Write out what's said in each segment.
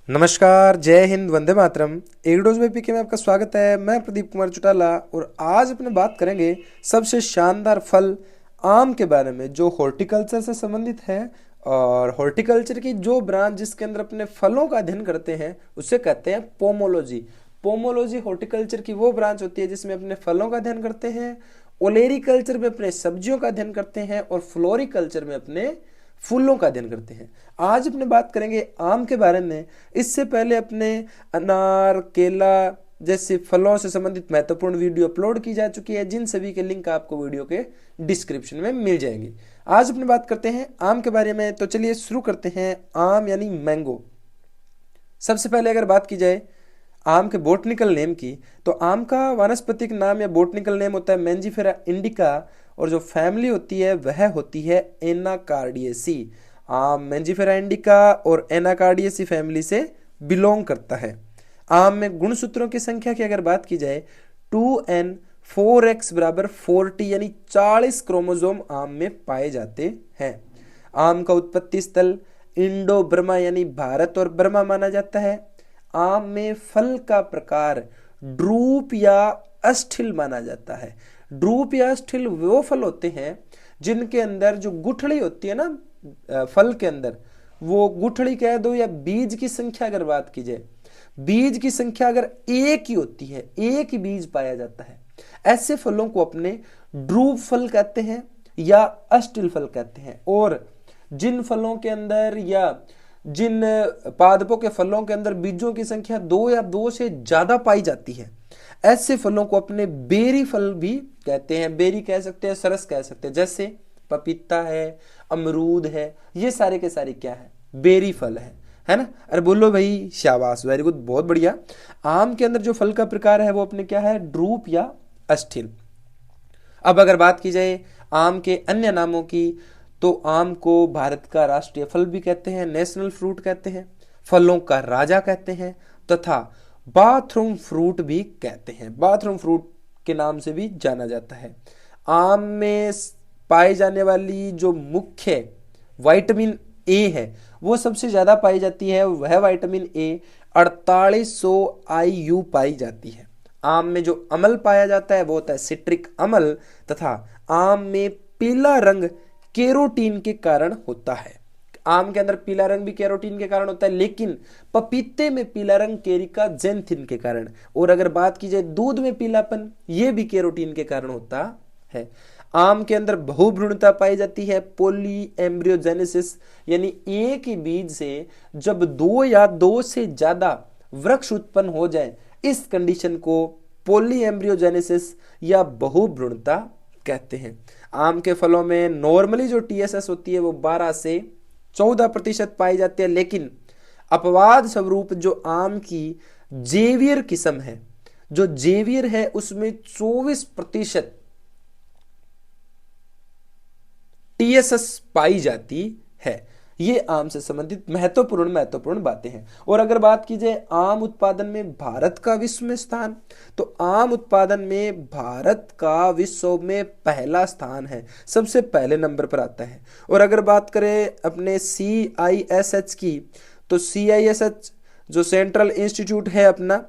नमस्कार, जय हिंद, वंदे मातरम। एक डोज में पीके में आपका स्वागत है। मैं प्रदीप कुमार चौटाला और आज अपने बात करेंगे सबसे शानदार फल आम के बारे में जो हॉर्टिकल्चर से संबंधित है। और हॉर्टिकल्चर की जो ब्रांच जिसके अंदर अपने फलों का अध्ययन करते हैं उसे कहते हैं पोमोलॉजी। पोमोलॉजी हॉर्टिकल्चर की वो ब्रांच होती है जिसमें अपने फलों का अध्ययन करते हैं, ओलेरिकल्चर में अपने सब्जियों का अध्ययन करते हैं और फ्लोरिकल्चर में अपने फूलों का अध्ययन करते हैं। आज अपने बात करेंगे आम के बारे में। इससे पहले अपने अनार, केला जैसे फलों से संबंधित महत्वपूर्ण वीडियो अपलोड की जा चुकी है, जिन सभी के लिंक आपको वीडियो के डिस्क्रिप्शन में मिल जाएंगे। आज अपने बात करते हैं आम के बारे में, तो चलिए शुरू करते हैं। आम यानी मैंगो। सबसे पहले अगर बात की जाए आम के बोटनिकल नेम की, तो आम का वानस्पतिक नाम या बोटनिकल नेम होता है मैंजीफेरा इंडिका और जो फैमिली होती है वह होती है एनाकार्डियेसी। आम मैंजीफेरा इंडिका और एनाकार्डियेसी फैमिली से बिलोंग करता है। आम में गुणसूत्रों की संख्या की अगर बात की जाए 2n4x बराबर 40 यानी 40 क्रोमोसोम आम में पाए जाते हैं। आम का उत्पत्ति स्थल इंडो बर्मा यानी भारत और बर्मा माना जाता है। आम में फल का प्रकार ड्रूप या अस्थिल माना जाता है। ड्रूप या अस्थिल वो फल होते हैं जिनके अंदर जो गुठली होती है ना फल के अंदर, वो गुठली कह दो या बीज की संख्या अगर बात की जाए, बीज की संख्या अगर एक ही होती है, एक ही बीज पाया जाता है, ऐसे फलों को अपने ड्रूप फल कहते हैं या अस्थिल फल कहते हैं। और जिन फलों के अंदर या जिन पादपों के फलों के अंदर बीजों की संख्या 2 या 2 से ज्यादा पाई जाती है, ऐसे फलों को अपने बेरी फल भी कहते हैं। बेरी कह सकते हैं, सरस कह सकते हैं। जैसे पपीता है, अमरूद है, ये सारे के सारे क्या है? बेरी फल है ना। अरे बोलो भाई, शाबाश, वेरी गुड, बहुत बढ़िया। आम के अंदर जो फल का प्रकार है वो अपने क्या है? ड्रूप या अस्थिल। अब अगर बात की जाए आम के अन्य नामों की, तो आम को भारत का राष्ट्रीय फल भी कहते हैं, नेशनल फ्रूट कहते हैं, फलों का राजा कहते हैं तथा बाथरूम फ्रूट भी कहते हैं। बाथरूम फ्रूट के नाम से भी जाना जाता है। आम में पाई जाने वाली जो मुख्य विटामिन ए है वो सबसे ज्यादा पाई जाती है। वह विटामिन ए 4800 IU पाई जाती है। आम में जो अम्ल पाया जाता है वो होता है सिट्रिक अम्ल तथा आम में पीला रंग कैरोटीन के कारण होता है। आम के अंदर पीला रंग भी कैरोटीन के कारण होता है, लेकिन पपीते में पीला रंग केरिका जेंथिन के कारण। और अगर बात की जाए दूध में पीलापन, यह भी कैरोटीन के कारण होता है। आम के अंदर बहुभ्रूणता पाई जाती है, पॉली एम्ब्रियोजेनेसिस, यानी एक ही बीज से जब 2 या 2 से ज्यादा वृक्ष उत्पन्न हो जाए, इस कंडीशन को पॉली एम्ब्रियोजेनेसिस या बहुभ्रूणता कहते हैं। आम के फलों में नॉर्मली जो TSS होती है वो 12 से 14% पाई जाती है, लेकिन अपवाद स्वरूप जो आम की जेवियर किस्म है, जो जेवियर है उसमें 24% TSS पाई जाती है। ये आम से संबंधित महत्वपूर्ण बातें हैं। और अगर बात की जाए आम उत्पादन में भारत का विश्व में स्थान, तो आम उत्पादन में भारत का विश्व में पहला स्थान है, सबसे पहले नंबर पर आता है। और अगर बात करें अपने CISH की, तो CISH जो सेंट्रल इंस्टीट्यूट है अपना,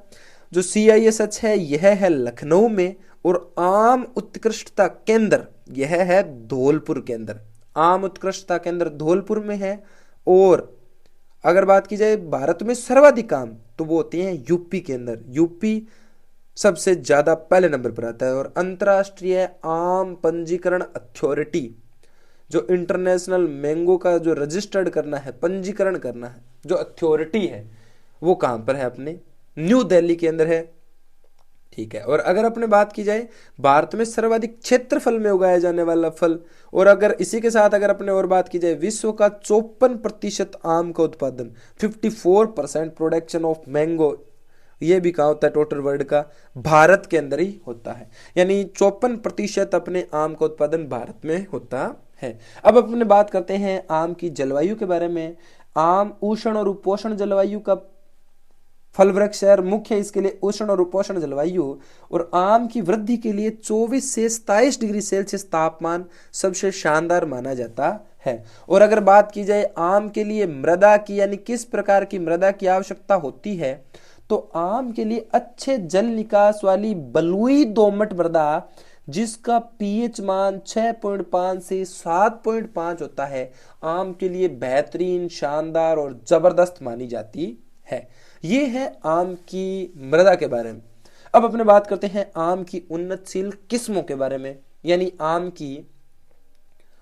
जो CISH है यह है लखनऊ में, और आम उत्कृष्टता केंद्र यह है धौलपुर के अंदर। आम उत्कृष्टता केंद्र धौलपुर में है। और अगर बात की जाए भारत में सर्वाधिक आम, तो वो होते हैं यूपी के अंदर। यूपी सबसे ज्यादा पहले नंबर पर आता है। और अंतरराष्ट्रीय आम पंजीकरण अथॉरिटी, जो इंटरनेशनल मैंगो का जो रजिस्टर्ड करना है, पंजीकरण करना है, जो अथॉरिटी है, वो कहां पर है? अपने न्यू दिल्ली के अंदर है। ठीक है। और अगर अपने बात की जाए भारत में सर्वाधिक क्षेत्रफल में उगाया जाने वाला फल, और अगर इसी के साथ अगर अपने और बात की जाए विश्व का 54% आम का उत्पादन, 54% प्रोडक्शन ऑफ मैंगो, ये भी कहा होता है टोटल वर्ल्ड का, भारत के अंदर ही होता है। यानी 54% अपने आम का उत्पादन भारत में होता है। अब अपने बात करते हैं आम की जलवायु के बारे में। आम उष्ण और उपोष्ण जलवायु का फल वृक्ष है और मुख्य है इसके लिए उष्ण और उपोष्ण जलवायु, और आम की वृद्धि के लिए 24 से 27 डिग्री सेल्सियस तापमान सबसे शानदार माना जाता है। और अगर बात की जाए आम के लिए मृदा की, यानी किस प्रकार की मृदा की आवश्यकता होती है, तो आम के लिए अच्छे जल निकास वाली बलुई दोमट मृदा जिसका पीएच मान 6.5 से 7.5 होता है, आम के लिए बेहतरीन, शानदार और जबरदस्त मानी जाती है। ये है आम की मृदा के बारे में। अब अपने बात करते हैं आम की उन्नतशील किस्मों के बारे में, यानी आम की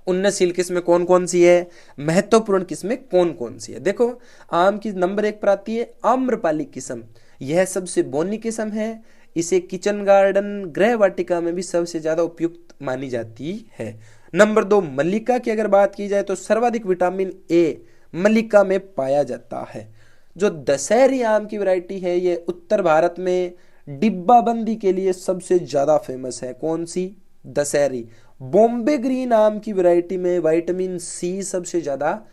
उन्नतशील किस्में कौन कौन सी है, महत्वपूर्ण किस्में कौन कौन सी है। देखो, आम की नंबर 1 पर आती है आम्रपाली किस्म। यह सबसे बोनी किस्म है। इसे किचन गार्डन, गृह वाटिका में भी सबसे ज्यादा उपयुक्त मानी जाती है। नंबर 2 मल्लिका की अगर बात की जाए तो सर्वाधिक विटामिन ए मल्लिका में पाया जाता है। जो दशहरी आम की वैरायटी है, ये उत्तर भारत में डिब्बाबंदी के लिए सबसे ज्यादा फेमस है। कौन सी? दशहरी। बॉम्बे ग्रीन आम की वैरायटी में विटामिन सी सबसे ज्यादा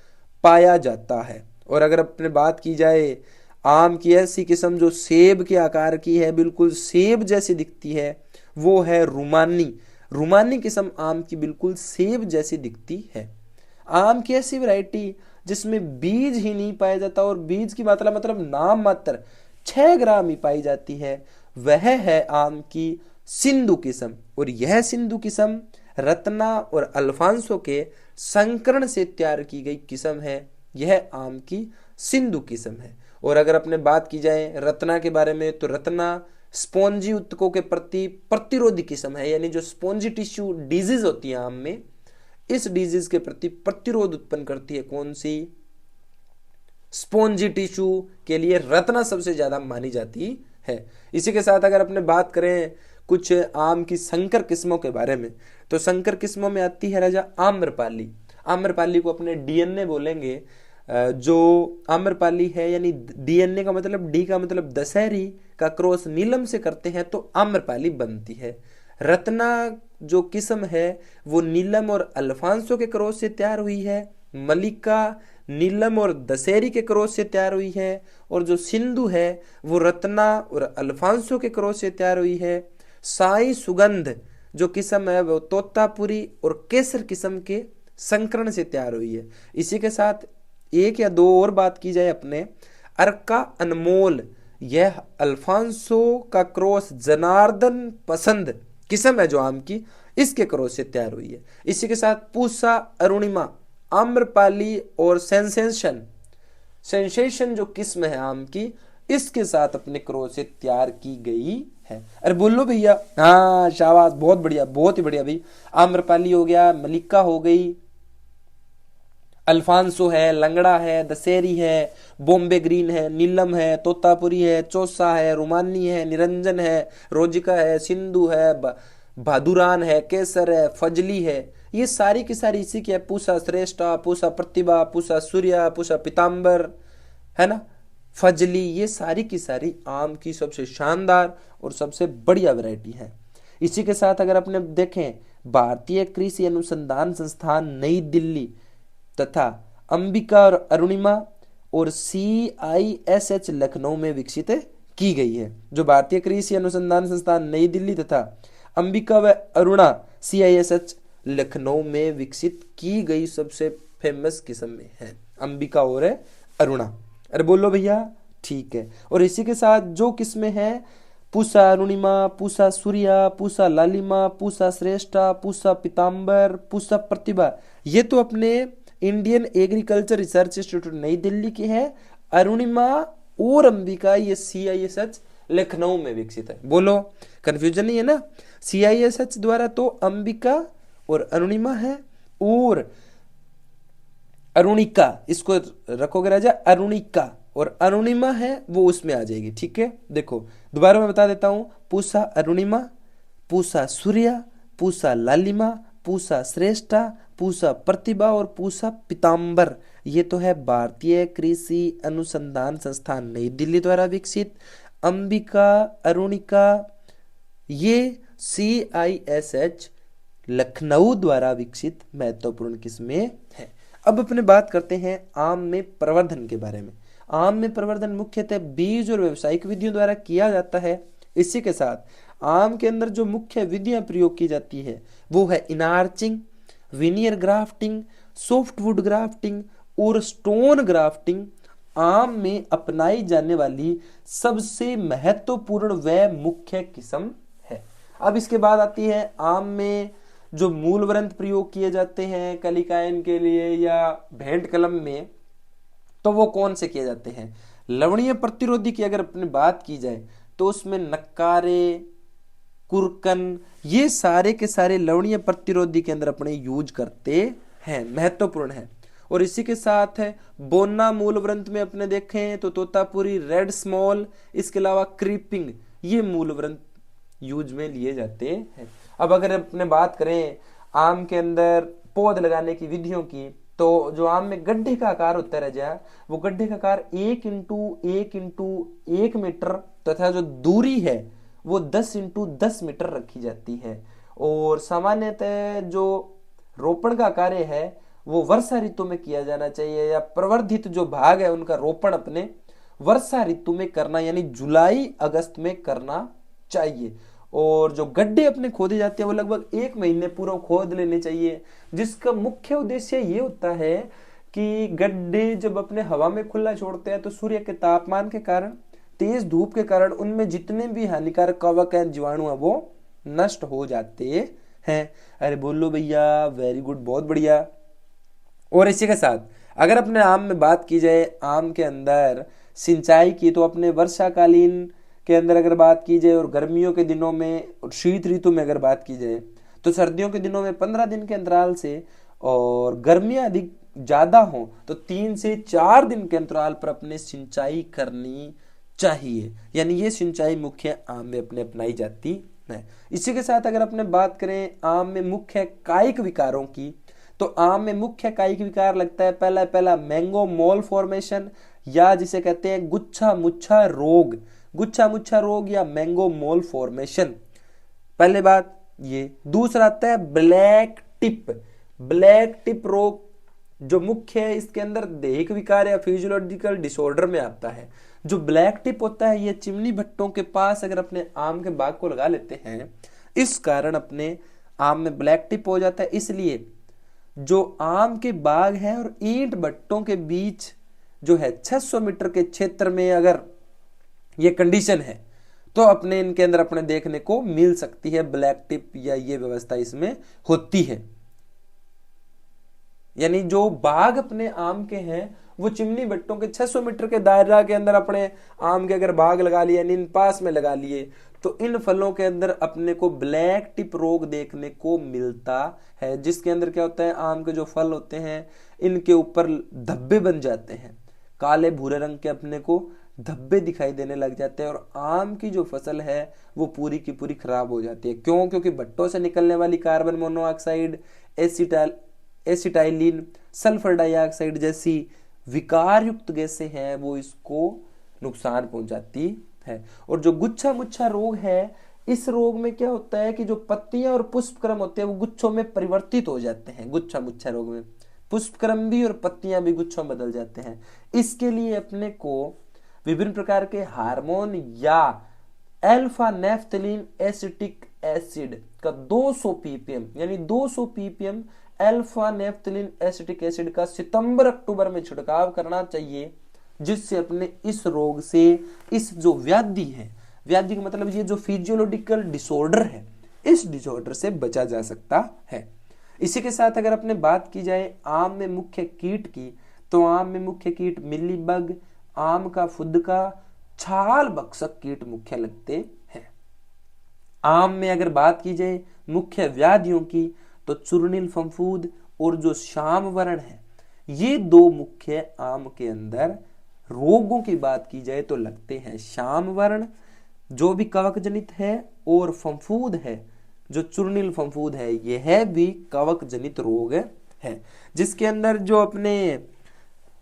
पाया जाता है। और अगर अपने बात की जाए आम की ऐसी किस्म जो सेब के आकार की है, बिल्कुल सेब जैसी दिखती है, वो है रुमानी। रुमानी किस्म आम की बिल्कुल सेब जैसी दिखती है। आम की ऐसी वैरायटी जिसमें बीज ही नहीं पाया जाता और बीज की मात्रा मतलब नाम मात्र 6 ग्राम ही पाई जाती है, वह है आम की सिंधु किस्म। और यह सिंधु किस्म रत्ना और अल्फांसो के संकरण से तैयार की गई किस्म है। यह आम की सिंधु किस्म है। और अगर अपने बात की जाए रत्ना के बारे में, तो रत्ना स्पॉन्जी उत्तकों के प्रति प्रतिरोधी किस्म है, यानी जो स्पॉन्जी टिश्यू डिजीज होती है आम में, इस डिजीज के प्रति प्रतिरोध उत्पन्न करती है। कौन सी? स्पॉन्जी टिश्यू के लिए रत्ना सबसे ज्यादा मानी जाती है। इसी के साथ अगर अपने बात करें कुछ आम की संकर किस्मों के बारे में, तो संकर किस्मों में आती है राजा आम्रपाली। आम्रपाली को अपने डीएनए बोलेंगे। जो आम्रपाली है, यानी डीएनए का मतलब, डी का मतलब दशहरी का क्रॉस नीलम से करते हैं तो आम्रपाली बनती है। रत्ना जो किस्म है वो नीलम और अल्फांसो के क्रॉस से तैयार हुई है। मलिका नीलम और दशहरी के क्रॉस से तैयार हुई है। और जो सिंधु है वो रत्ना और अल्फांसो के क्रॉस से तैयार हुई है। साई सुगंध जो किस्म है वो तोतापुरी और केसर किस्म के संकरण से तैयार हुई है। इसी के साथ एक या दो और बात की जाए अपने अर्का अनमोल, यह अल्फांसो का क्रॉस जनार्दन पसंद किस्म है जो आम की, इसके क्रॉस से तैयार हुई है। इसी के साथ पूसा अरुणिमा, आम्रपाली और सेंसेशन जो किस्म है आम की, इसके साथ अपने क्रॉस से तैयार की गई है। अरे बोलो भैया, हाँ शाबाश, बहुत बढ़िया, बहुत ही बढ़िया भाई। आम्रपाली हो गया, मलिका हो गई, अल्फांसो है, लंगड़ा है, दशहरी है, बॉम्बे ग्रीन है, नीलम है, तोतापुरी है, चौसा है, रुमानी है, निरंजन है, रोजिका है, सिंधु है, भादुरान है, केसर है, फजली है। ये सारी की सारी इसी की है। पूसा श्रेष्ठा, पूसा प्रतिभा, पूसा सूर्या, पूसा पीताम्बर, है ना, फजली, ये सारी की सारी आम की सबसे शानदार और सबसे बढ़िया वैरायटी है। इसी के साथ अगर अपने देखें, भारतीय कृषि अनुसंधान संस्थान नई दिल्ली तथा अंबिका और अरुणिमा और CISH लखनऊ में विकसित की गई है। जो भारतीय कृषि अनुसंधान संस्थान नई दिल्ली तथा अंबिका व अरुणा CISH लखनऊ में विकसित की गई सबसे फेमस किस्म में है, अंबिका और अरुणा। अरे बोलो भैया, ठीक है। और इसी के साथ जो किस्में हैं, पूसा अरुणिमा, पूसा सूर्या, पूसा लालिमा, पूसा श्रेष्ठा, पूसा पीताम्बर, पूसा प्रतिभा, ये तो अपने इंडियन एग्रीकल्चर रिसर्च इंस्टीट्यूट नई दिल्ली की है। अरुणिमा और अंबिका ये CISH लखनऊ में विकसित है। बोलो, कंफ्यूजन नहीं है ना? CISH द्वारा तो अंबिका और अरुणिमा है, और अरुणिका इसको रखोगे राजा, अरुणिका, और अरुणिमा है वो उसमें आ जाएगी। ठीक है, देखो दोबारा मैं बता देता हूं, पूसा अरुणिमा, पूसा सूर्या, पूसा लालिमा, पूसा श्रेष्ठा, पूसा प्रतिभा और पूसा पीताम्बर, ये तो है भारतीय कृषि अनुसंधान संस्थान नई दिल्ली द्वारा विकसित। अंबिका, अरुणिका, ये CISH लखनऊ द्वारा विकसित महत्वपूर्ण किस्में हैं। अब अपने बात करते हैं आम में प्रवर्धन के बारे में। आम में प्रवर्धन मुख्यतः बीज और व्यावसायिक विधियों द्वारा किया जाता है। इसी के साथ आम के अंदर जो मुख्य विधियां प्रयोग की जाती है वो है इनार्चिंग, विनियर ग्राफ्टिंग, सॉफ्टवुड ग्राफ्टिंग और स्टोन ग्राफ्टिंग आम में अपनाई जाने वाली सबसे महत्वपूर्ण व मुख्य किस्म है। अब इसके बाद आती है आम में जो मूल वृंत प्रयोग किए जाते हैं कलिकायन के लिए या भेंट कलम में, तो वो कौन से किए जाते हैं। लवणीय प्रतिरोधी की अगर अपनी बात की जाए तो उसमें नक्कारे, कुरकन, ये सारे के सारे लवणीय प्रतिरोधी के अंदर अपने यूज करते हैं, महत्वपूर्ण है। और इसी के साथ है बोना मूल वृंत में अपने देखें तो तोतापुरी, रेड स्मॉल, इसके अलावा क्रीपिंग, ये मूल वृंत यूज में लिए जाते हैं। अब अगर अपने बात करें आम के अंदर पौध लगाने की विधियों की, तो जो आम में गड्ढे का आकार होता है राजा, वो गड्ढे का आकार 1x1x1 मीटर तथा जो दूरी है वो 10x10 मीटर रखी जाती है। और सामान्यतः जो रोपण का कार्य है वो वर्षा ऋतु में किया जाना चाहिए, या प्रवर्धित जो भाग है उनका रोपण अपने वर्षा ऋतु में करना, यानी जुलाई अगस्त में करना चाहिए। और जो गड्ढे अपने खोदे जाते हैं वो लगभग 1 महीने पूर्व खोद लेने चाहिए, जिसका मुख्य उद्देश्य ये होता है कि गड्ढे जब अपने हवा में खुला छोड़ते हैं तो सूर्य के तापमान के कारण, तेज धूप के कारण उनमें जितने भी हानिकारक कवक हैं, जीवाणु हैं, वो नष्ट हो जाते हैं। अरे बोलो भैया, वेरी गुड, बहुत बढ़िया। और इसी के साथ अगर अपने आम में बात की जाए, आम के अंदर सिंचाई की, तो अपने वर्षाकालीन के अंदर अगर बात की जाए और गर्मियों के दिनों में और शीत ऋतु में अगर बात की जाए तो सर्दियों के दिनों में 15 दिन के अंतराल से, और गर्मियां अधिक ज्यादा हो तो 3 से 4 दिन के अंतराल पर अपने सिंचाई करनी चाहिए। यानी ये सिंचाई मुख्य आम में अपने अपनाई जाती है। इसी के साथ अगर अपने बात करें आम में मुख्य कायिक विकारों की, तो आम में मुख्य कायिक विकार लगता है पहला मैंगो मोल फॉर्मेशन, या जिसे कहते हैं गुच्छा मुच्छा रोग, गुच्छा मुच्छा रोग या मैंगो मोल फॉर्मेशन, पहले बात ये। दूसरा आता है ब्लैक टिप, ब्लैक टिप रोग जो मुख्य है, इसके अंदर दैहिक विकार या फिजियोलॉजिकल डिसऑर्डर में आता है। जो ब्लैक टिप होता है ये चिमनी भट्टों के पास अगर अपने आम के बाग को लगा लेते हैं, इस कारण अपने आम में ब्लैक टिप हो जाता है। इसलिए जो आम के बाग है और ईंट भट्टों के बीच जो है 600 मीटर के क्षेत्र में अगर ये कंडीशन है तो अपने इनके अंदर अपने देखने को मिल सकती है ब्लैक टिप, या ये व्यवस्था इसमें होती है। यानी जो बाग अपने आम के हैं वो चिमनी भट्टों के 600 मीटर के दायरा के अंदर अपने आम के अगर बाग लगा लिए, यानी इन पास में लगा लिए, तो इन फलों के अंदर अपने को ब्लैक टिप रोग देखने को मिलता है, जिसके अंदर क्या होता है, आम के जो फल होते हैं इनके ऊपर धब्बे बन जाते हैं, काले भूरे रंग के अपने को धब्बे दिखाई देने लग जाते हैं, और आम की जो फसल है वो पूरी की पूरी खराब हो जाती है। क्यों? क्योंकि भट्टों से निकलने वाली carbon monoxide, acetylene, sulphur dioxide जैसी विकार युक्त गैसें हैं वो इसको नुकसान पहुंचाती है। और जो गुच्छा मुच्छा रोग है, इस रोग में क्या होता है कि जो पत्तियां और पुष्पक्रम होते हैं वो गुच्छों में परिवर्तित हो जाते हैं। गुच्छा मुच्छा रोग में पुष्पक्रम भी और पत्तियां भी गुच्छों में बदल जाते हैं। इसके लिए अपने को विभिन्न प्रकार के हार्मोन या अल्फा नेफ्थलीन एसिटिक एसिड का 200 ppm यानी 200 ppm alpha naphthalene acetic acid का सितंबर अक्टूबर में छिड़काव करना चाहिए, जिससे अपने इस रोग से, इस जो व्याधि है, व्याधि का मतलब ये जो फिजियोलॉजिकल डिसऑर्डर है, इस डिसऑर्डर से बचा जा सकता है। इसी के साथ अगर अपने बात की जाए आम में मुख्य कीट की, तो आम में मुख्य कीट मिलीबग, आम का फुदका, छाल भक्षक कीट मुख्य लगते हैं। आम में अगर बात की जाए मुख्य व्याधियों की, तो चूर्णिल फफूंद और जो श्याम वर्ण है, ये दो मुख्य आम के अंदर रोगों की बात की जाए तो लगते हैं। श्याम वर्ण जो भी कवक जनित है, और फफूंद है जो चूर्णिल फफूंद है, यह भी कवक जनित रोग है। जिसके अंदर जो अपने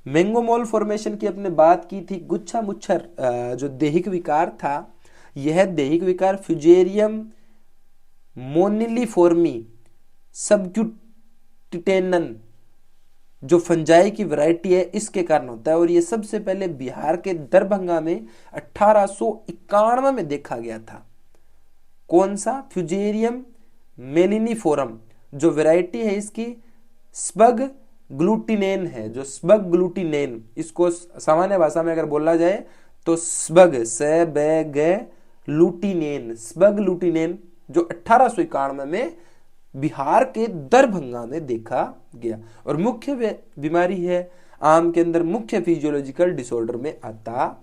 मैंगो मोल फॉर्मेशन की अपने बात की थी, गुच्छा मुच्छर जो दैहिक विकार था, यह दैहिक विकार फ्यूजेरियम मोनिलिफॉर्मी सबक्यूटिटेनन जो फंजाई की वैरायटी है इसके कारण होता है। और ये सबसे पहले बिहार के दरभंगा में 1891 में देखा गया था। कौन सा? फ्यूजेरियम मेलिनीफोरम। जो वैरायटी है इसकी स्पग ग्लूटिनेन है। जो स्पग ग्लूटिनेन, इसको सामान्य भाषा में अगर बोला जाए तो स्पग से लूटिनेन, स्पग लूटिनेन, जो 1891 में बिहार के दरभंगा में देखा गया। और मुख्य बीमारी है आम के अंदर, मुख्य फिजियोलॉजिकल डिसऑर्डर में आता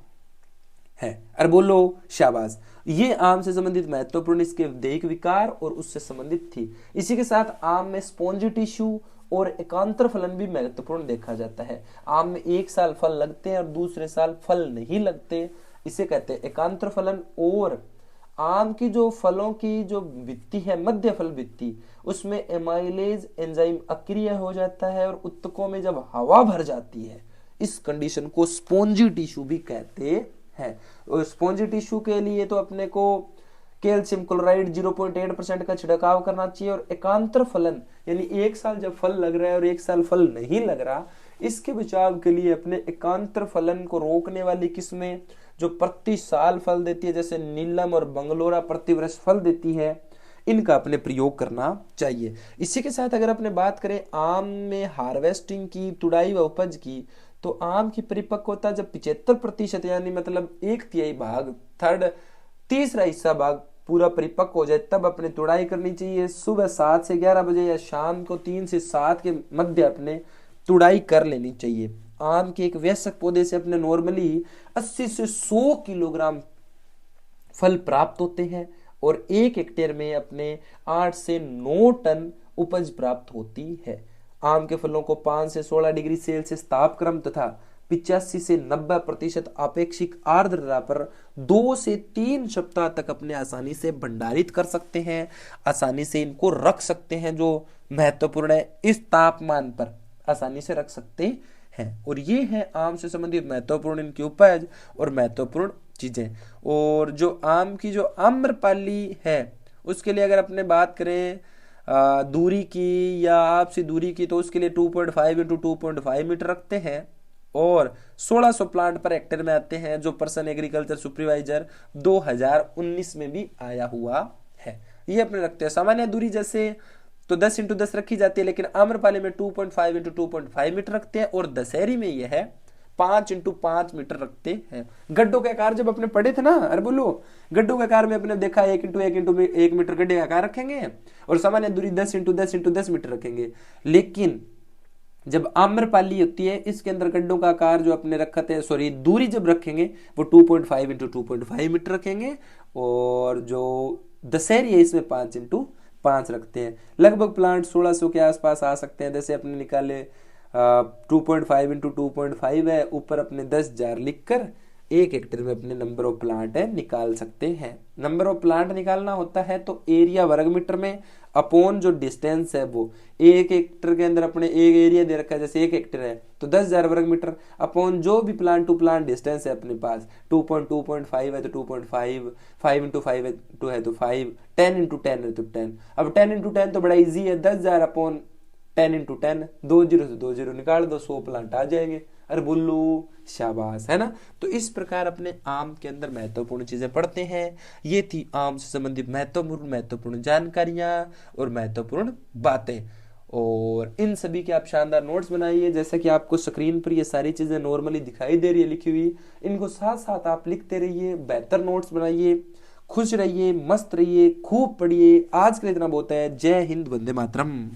है। अरे बोलो शाबाश। ये आम से संबंधित महत्वपूर्ण इसके दैहिक विकार और उससे संबंधित थी। इसी के साथ आम में स्पॉन्जी टिश्यू और एकांतर फलन भी महत्वपूर्ण देखा जाता है। आम में एक साल फल लगते हैं और दूसरे साल फल नहीं लगते, इसे कहते हैं एकांतर फलन। और आम की जो फलों की जो भित्ति है, मध्य फल भित्ति, उसमें एमाइलेज एंजाइम अक्रिय हो जाता है और उत्तकों में जब हवा भर जाती है, इस कंडीशन को स्पॉन्जी टिश्यू भी कहते हैं। और स्पॉन्जी टिश्यू के लिए तो अपने को कैल्शियम क्लोराइड 0.8% का छिड़काव करना चाहिए। और एकांतर फलन यानी एक साल जब फल लग रहा है और एक साल फल नहीं लग रहा, इसके बचाव के लिए अपने एकांतर फलन को रोकने वाली किस्में जो प्रति साल फल देती है, जैसे नीलम और बंगलोरा प्रतिवर्ष फल देती है, इनका अपने प्रयोग करना चाहिए। इसी के साथ अगर अपने बात करें आम में हार्वेस्टिंग की, तुड़ाई व उपज की, तो आम की परिपक्वता जब 75% यानी मतलब 1/3 भाग, तीसरा हिस्सा भाग पूरा परिपक्व हो जाए, तब अपने तुड़ाई करनी चाहिए। सुबह 7 से 11 बजे या शाम को 3 से 7 के मध्य अपने तुड़ाई कर लेनी चाहिए। आम के एक वयस्क पौधे से अपने नॉर्मली 80 से 100 किलोग्राम फल प्राप्त होते हैं और 1 हेक्टेयर में अपने 8 से 9 टन उपज प्राप्त होती है। आम के फलों को 5 से 16 डिग्री सेल्सियस तापक्रम तथा 85 से 90% अपेक्षिक आर्द्रता पर 2 से 3 सप्ताह तक अपने आसानी से भंडारित कर सकते हैं, आसानी से इनको रख सकते हैं। जो महत्वपूर्ण है, इस तापमान पर आसानी से रख सकते हैं। और ये है आम से संबंधित महत्वपूर्ण इनकी उपज और महत्वपूर्ण चीजें। और जो आम की जो आम्रपाली है, उसके लिए अगर अपने बात करें दूरी की या आपसी दूरी की, तो उसके लिए 2.5 × 2.5 मीटर रखते हैं। और 1600 प्लांट पर हेक्टेयर में आते हैं, जो पर्सन एग्रीकल्चर सुपरवाइजर 2019 में भी आया हुआ है। ये अपने रखते हैं। सामान्य दूरी जैसे तो 10 × 10 रखी जाती है, लेकिन आम्रपाली में 2.5 × 2.5 मीटर रखते हैं। और दशहरी में यह है 5 × 5 मीटर रखते हैं। गड्ढों के आकार जब अपने पढ़े थे ना, अरे बोलो, गड्ढों के आकार में अपने देखा 1 × 1 × 1 मीटर गड्ढे का आकार रखेंगे और सामान्य दूरी 10 × 10 × 10 मीटर रखेंगे। लेकिन जब आम्रपाली होती है, इसके अंदर गड्ढों का आकार जो अपने रखते हैं, सॉरी दूरी जब रखेंगे वो 2.5 × 2.5 मीटर रखेंगे। और जो दशहरी है इसमें 5 × 5 रखते हैं। लगभग प्लांट 1600 के आसपास आ सकते हैं। जैसे अपने निकाले 2.5 × 2.5 है, ऊपर अपने 10,000 लिखकर 1 हेक्टेयर में अपने नंबर ऑफ प्लांट है निकाल सकते हैं। नंबर ऑफ प्लांट निकालना होता है तो एरिया वर्ग मीटर में अपॉन जो डिस्टेंस है, वो 1 हेक्टेयर के अंदर अपने एक एरिया दे रखा है, जैसे 1 हेक्टेयर है तो 10,000 वर्ग मीटर अपॉन जो भी प्लांट टू प्लांट डिस्टेंस है अपने पास। 2.5 है तो 2.5, 5 × 5 है तो 5, 10 × 10 है तो 10। अब 10 × 10 तो बड़ा इजी है, 10,000 अपॉन 10 × 10, 2 0 से 2 0 निकाल दो, 100 प्लांट आ जाएंगे। अरे बुल्लू शाबाश, है ना। तो इस प्रकार अपने आम के अंदर महत्वपूर्ण चीजें पढ़ते हैं। ये थी आम से संबंधित महत्वपूर्ण जानकारियां और महत्वपूर्ण बातें। और इन सभी के आप शानदार नोट्स बनाइए। जैसे कि आपको स्क्रीन पर ये सारी चीजें नॉर्मली दिखाई दे रही है लिखी हुई, इनको साथ साथ आप लिखते रहिए, बेहतर नोट्स बनाइए, खुश रहिए, मस्त रहिए, खूब पढ़िए। आज के लिए इतना बहुत है। जय हिंद, वंदे मातरम।